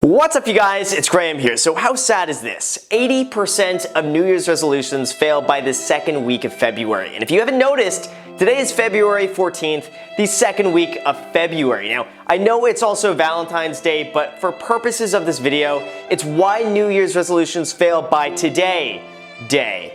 What's up, you guys? It's Graham here. So how sad is this? 80% of New Year's resolutions fail by the second week of February. And if you haven't noticed, today is February 14th, the second week of February. Now, I know it's also Valentine's Day, but for purposes of this video, it's why New Year's resolutions fail by today day.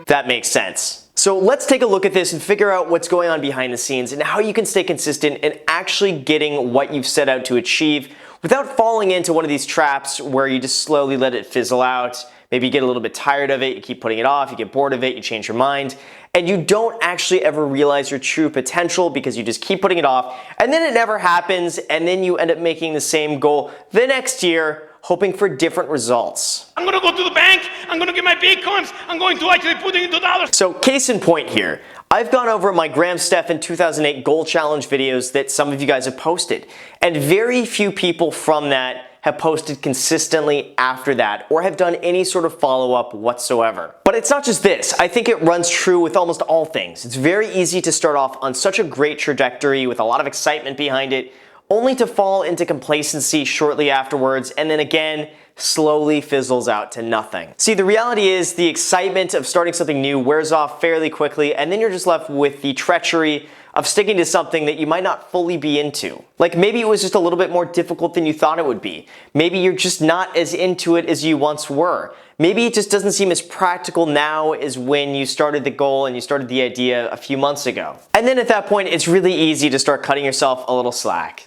That makes sense. So let's take a look at this and figure out what's going on behind the scenes and how you can stay consistent in actually getting what you've set out to achieve without falling into one of these traps where you just slowly let it fizzle out. Maybe you get a little bit tired of it, you keep putting it off, you get bored of it, you change your mind, and you don't actually ever realize your true potential because you just keep putting it off, and then it never happens, and then you end up making the same goal the next year, hoping for different results. I'm gonna go to the bank, I'm gonna get my Bitcoins, I'm going to actually put it into dollars. So case in point here, I've gone over my Graham Stephan 2008 goal challenge videos that some of you guys have posted, and very few people from that have posted consistently after that or have done any sort of follow-up whatsoever. But it's not just this. I think it runs true with almost all things. It's very easy to start off on such a great trajectory with a lot of excitement behind it, only to fall into complacency shortly afterwards, and then again, slowly fizzles out to nothing. See, the reality is the excitement of starting something new wears off fairly quickly, and then you're just left with the treachery of sticking to something that you might not fully be into. Like maybe it was just a little bit more difficult than you thought it would be. Maybe you're just not as into it as you once were. Maybe it just doesn't seem as practical now as when you started the goal and you started the idea a few months ago. And then at that point, it's really easy to start cutting yourself a little slack.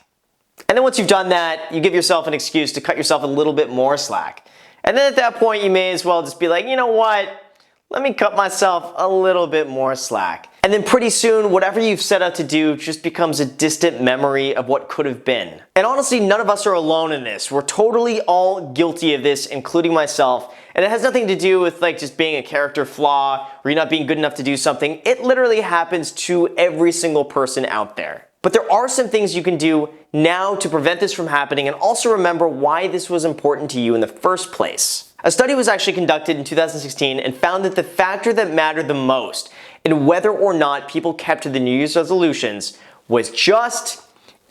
And then once you've done that, you give yourself an excuse to cut yourself a little bit more slack. And then at that point, you may as well just be like, you know what? Let me cut myself a little bit more slack. And then pretty soon, whatever you've set out to do just becomes a distant memory of what could have been. And honestly, none of us are alone in this. We're totally all guilty of this, including myself. And it has nothing to do with like just being a character flaw or you're not being good enough to do something. It literally happens to every single person out there. But there are some things you can do now to prevent this from happening and also remember why this was important to you in the first place. A study was actually conducted in 2016 and found that the factor that mattered the most in whether or not people kept to the New Year's resolutions was just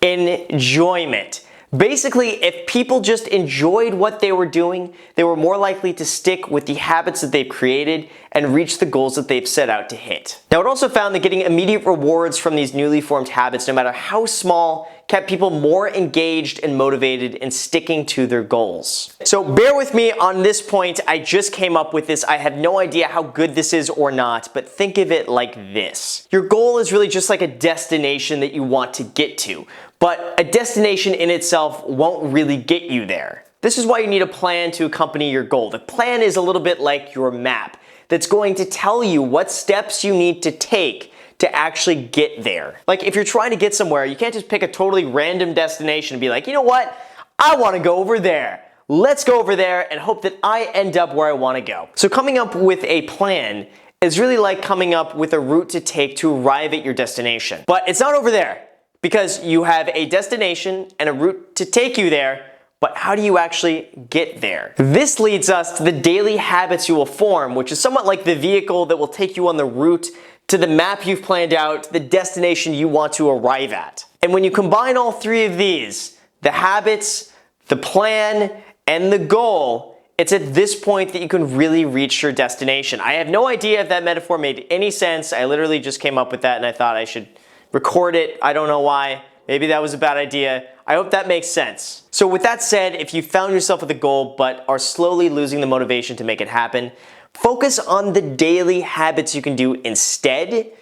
enjoyment. Basically, if people just enjoyed what they were doing, they were more likely to stick with the habits that they've created and reach the goals that they've set out to hit. Now, it also found that getting immediate rewards from these newly formed habits, no matter how small, kept people more engaged and motivated in sticking to their goals. So bear with me on this point. I just came up with this. I have no idea how good this is or not, but think of it like this. Your goal is really just like a destination that you want to get to. But a destination in itself won't really get you there. This is why you need a plan to accompany your goal. The plan is a little bit like your map that's going to tell you what steps you need to take to actually get there. Like if you're trying to get somewhere, you can't just pick a totally random destination and be like, you know what? I want to go over there. Let's go over there and hope that I end up where I want to go. So coming up with a plan is really like coming up with a route to take to arrive at your destination. But it's not over there. Because you have a destination and a route to take you there, but how do you actually get there? This leads us to the daily habits you will form, which is somewhat like the vehicle that will take you on the route to the map you've planned out, the destination you want to arrive at. And when you combine all three of these, the habits, the plan, and the goal, it's at this point that you can really reach your destination. I have no idea if that metaphor made any sense. I literally just came up with that and I thought I should record it. I don't know why. Maybe that was a bad idea. I hope that makes sense. So with that said, if you found yourself with a goal but are slowly losing the motivation to make it happen, focus on the daily habits you can do instead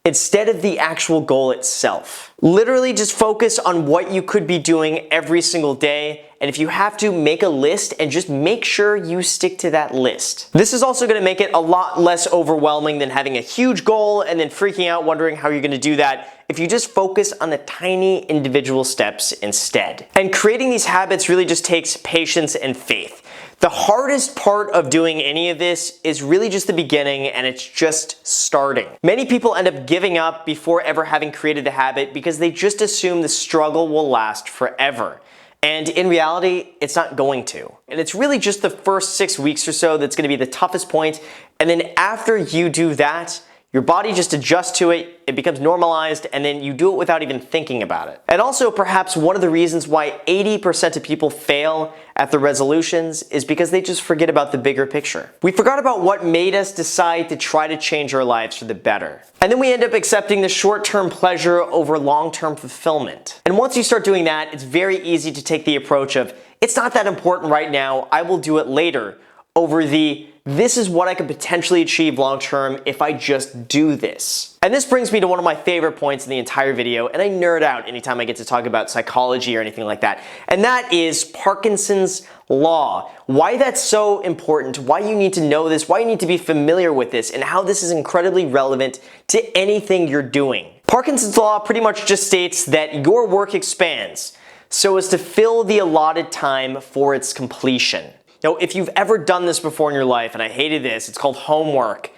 of the actual goal itself. Literally just focus on what you could be doing every single day, and if you have to, make a list and just make sure you stick to that list. This is also gonna make it a lot less overwhelming than having a huge goal and then freaking out wondering how you're gonna do that if you just focus on the tiny individual steps instead. And creating these habits really just takes patience and faith. The hardest part of doing any of this is really just the beginning, and it's just starting. Many people end up giving up before ever having created the habit because they just assume the struggle will last forever. And in reality, it's not going to. And it's really just the first 6 weeks or so that's gonna be the toughest point. And then after you do that, Your body just adjusts to it, it becomes normalized, and then you do it without even thinking about it. And also, perhaps one of the reasons why 80% of people fail at the resolutions is because they just forget about the bigger picture. We forgot about what made us decide to try to change our lives for the better. And then we end up accepting the short-term pleasure over long-term fulfillment. And once you start doing that, it's very easy to take the approach of, it's not that important right now, I will do it later, over the, this is what I could potentially achieve long-term if I just do this. And this brings me to one of my favorite points in the entire video, and I nerd out anytime I get to talk about psychology or anything like that, and that is Parkinson's law. Why that's so important, why you need to know this, why you need to be familiar with this, and how this is incredibly relevant to anything you're doing. Parkinson's law pretty much just states that your work expands so as to fill the allotted time for its completion. Now, if you've ever done this before in your life, and I hated this, it's called homework.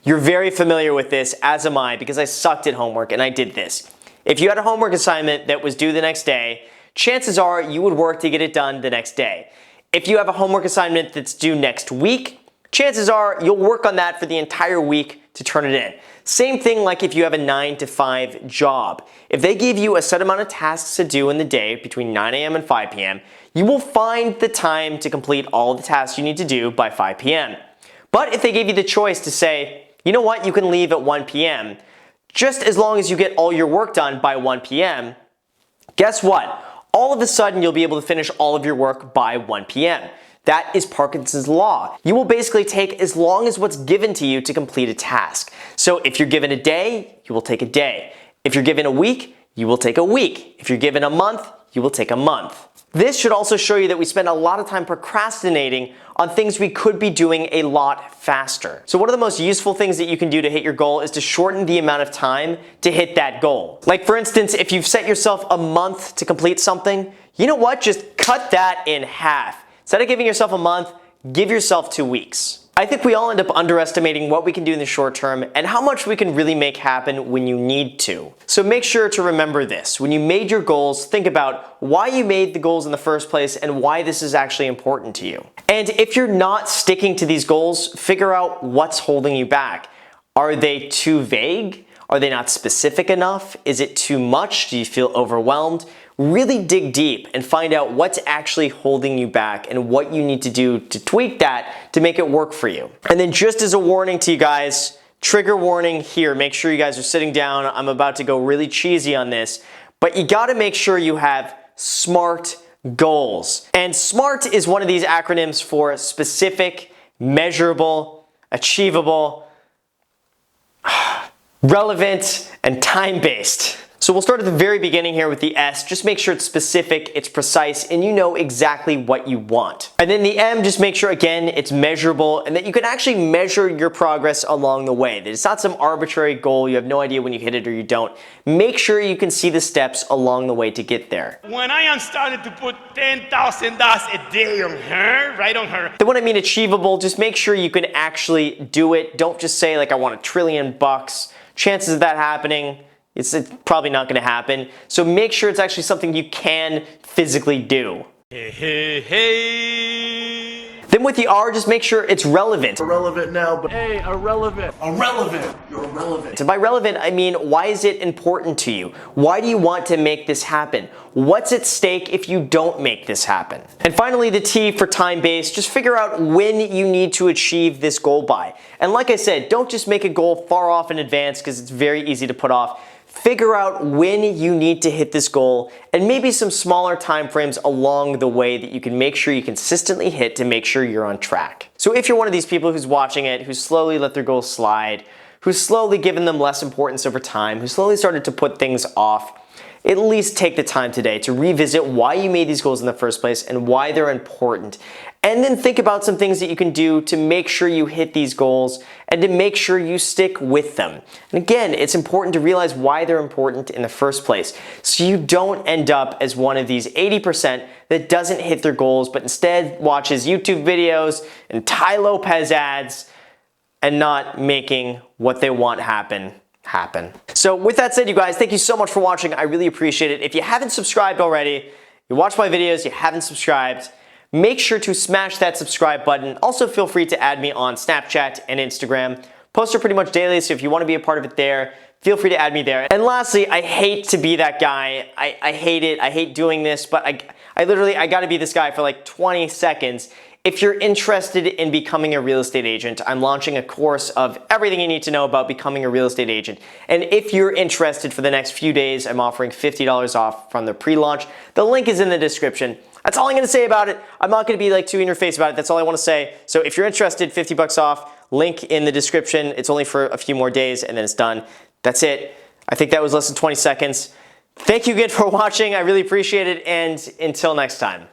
You're very familiar with this, as am I, because I sucked at homework and I did this. If you had a homework assignment that was due the next day, chances are you would work to get it done the next day. If you have a homework assignment that's due next week, chances are you'll work on that for the entire week to turn it in. Same thing like if you have a 9-to-5 job. If they give you a set amount of tasks to do in the day between 9 a.m. and 5 p.m., you will find the time to complete all the tasks you need to do by 5 p.m. But if they gave you the choice to say, you know what, you can leave at 1 p.m., just as long as you get all your work done by 1 p.m., guess what? All of a sudden, you'll be able to finish all of your work by 1 p.m. That is Parkinson's law. You will basically take as long as what's given to you to complete a task. So if you're given a day, you will take a day. If you're given a week, you will take a week. If you're given a month, you will take a month. This should also show you that we spend a lot of time procrastinating on things we could be doing a lot faster. So one of the most useful things that you can do to hit your goal is to shorten the amount of time to hit that goal. Like for instance, if you've set yourself a month to complete something, you know what? Just cut that in half. Instead of giving yourself a month, give yourself 2 weeks. I think we all end up underestimating what we can do in the short term and how much we can really make happen when you need to. So make sure to remember this. When you made your goals, think about why you made the goals in the first place and why this is actually important to you. And if you're not sticking to these goals, figure out what's holding you back. Are they too vague? Are they not specific enough? Is it too much? Do you feel overwhelmed? Really dig deep and find out what's actually holding you back and what you need to do to tweak that to make it work for you. And then just as a warning to you guys, trigger warning here, make sure you guys are sitting down. I'm about to go really cheesy on this, but you gotta make sure you have SMART goals. And SMART is one of these acronyms for specific, measurable, achievable, relevant, and time-based. So we'll start at the very beginning here with the S. Just make sure it's specific, it's precise, and you know exactly what you want. And then the M, just make sure, again, it's measurable and that you can actually measure your progress along the way. That it's not some arbitrary goal, you have no idea when you hit it or you don't. Make sure you can see the steps along the way to get there. When I started to put $10,000 a day on her, right on her. Then when I mean achievable, just make sure you can actually do it. Don't just say like, I want $1 trillion. Chances of that happening, it's probably not going to happen. So make sure it's actually something you can physically do. Hey, hey, hey. Then with the R, just make sure it's relevant. Irrelevant now, but hey, irrelevant. Irrelevant. You're irrelevant. And by relevant, I mean, why is it important to you? Why do you want to make this happen? What's at stake if you don't make this happen? And finally, the T for time-based, just figure out when you need to achieve this goal by. And like I said, don't just make a goal far off in advance because it's very easy to put off. Figure out when you need to hit this goal and maybe some smaller time frames along the way that you can make sure you consistently hit to make sure you're on track. So if you're one of these people who's watching it, who's slowly let their goals slide, who's slowly given them less importance over time, who slowly started to put things off, at least take the time today to revisit why you made these goals in the first place and why they're important. And then think about some things that you can do to make sure you hit these goals and to make sure you stick with them. And again, it's important to realize why they're important in the first place so you don't end up as one of these 80% that doesn't hit their goals but instead watches YouTube videos and Tai Lopez ads and not making what they want happen. So with that said, you guys, thank you so much for watching. I really appreciate it. If you haven't subscribed already, you watch my videos, you haven't subscribed, make sure to smash that subscribe button. Also feel free to add me on Snapchat and Instagram. Post are pretty much daily, so if you want to be a part of it there, feel free to add me there. And lastly, I hate to be that guy. I hate it. I hate doing this, but I literally got to be this guy for like 20 seconds. If you're interested in becoming a real estate agent, I'm launching a course of everything you need to know about becoming a real estate agent. And if you're interested, for the next few days, I'm offering $50 off from the pre-launch. The link is in the description. That's all I'm going to say about it. I'm not going to be like too in your face about it. That's all I want to say. So if you're interested, 50 bucks off, link in the description. It's only for a few more days and then it's done. That's it. I think that was less than 20 seconds. Thank you again for watching. I really appreciate it. And until next time.